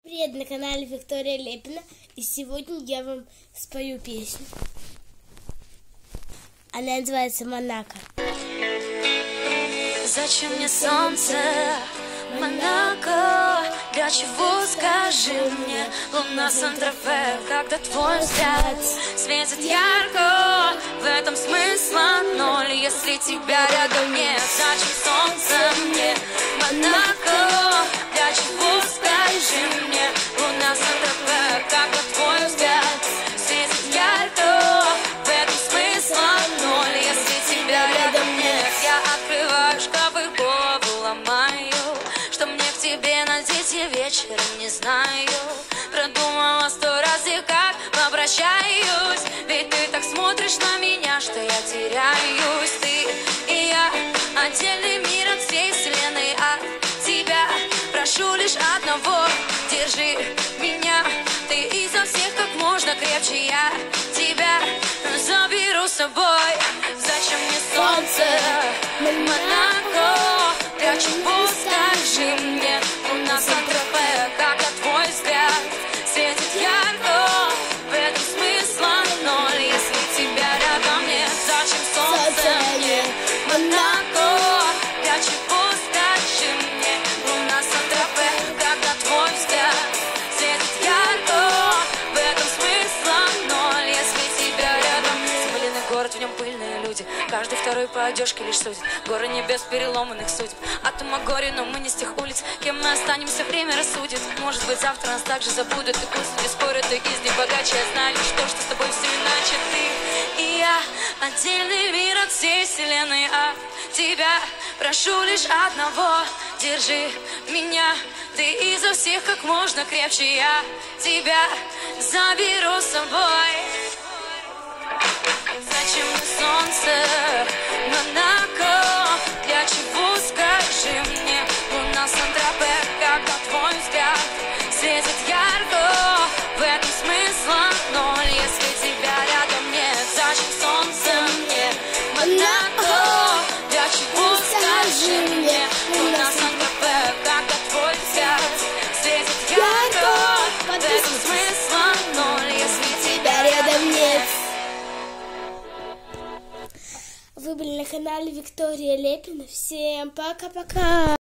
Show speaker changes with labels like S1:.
S1: Привет, на канале Виктория Лепина, и сегодня я вам спою песню. Она называется «Монако».
S2: Зачем мне солнце, Монако? Для чего, скажи мне, луна Сан-Тропе, когда твой взгляд светит ярко? В этом смысла ноль, если тебя рядом нет. Зачем солнце мне, Монако? Для чего, скажи мне, луна Сан-Тропе, когда твой взгляд светит ярко? В этом смысла ноль, если тебя рядом нет. Я открываю шкафы, голову ломаю, что мне к тебе надеть, я вечером не знаю. Продумала 100 раз, и как обращаюсь, ведь ты так смотришь на меня, что я теряюсь. Ты и я, отдельный мир от всей вселенной, от тебя прошу лишь одного: держи меня, ты изо всех как можно крепче, я тебя заберу с собой. Зачем мне солнце, Монако? Для чего, скажи мне, луна Сан-Тропе, когда твой взгляд светит ярко? В этом смысла ноль, если тебя рядом нет. Зачем солнце мне, Монако? Для чего, скажи мне, луна Сан-Тропе, когда твой взгляд светит ярко? В этом смысла ноль, если тебя рядом нет. Забыленный город, в нем пыльные люди, каждый второй по одежке лишь судит. Горы небес переломанных судеб, от ума горе, но мы не с тех улиц. Кем мы останемся, время рассудит. Может быть, завтра нас также забудут, и пусть люди спорят, и из них богаче. Я знаю лишь то, что с тобой все иначе. Ты и я, отдельный мир от всей вселенной, от тебя прошу лишь одного: держи меня, ты изо всех как можно крепче, я тебя заберу с собой. Зачем мне солнце, Монако? Для чего, скажи мне, луна Сан-Тропе, когда твой взгляд светит ярко? В этом смысла ноль, если тебя рядом нет. Зачем солнце мне, Монако? Для чего, скажи мне, луна Сан-Тропе, когда твой взгляд светит ярко? В этом смысла ноль, если тебя рядом нет.
S1: Вы были на канале Виктория Лепина. Всем пока-пока!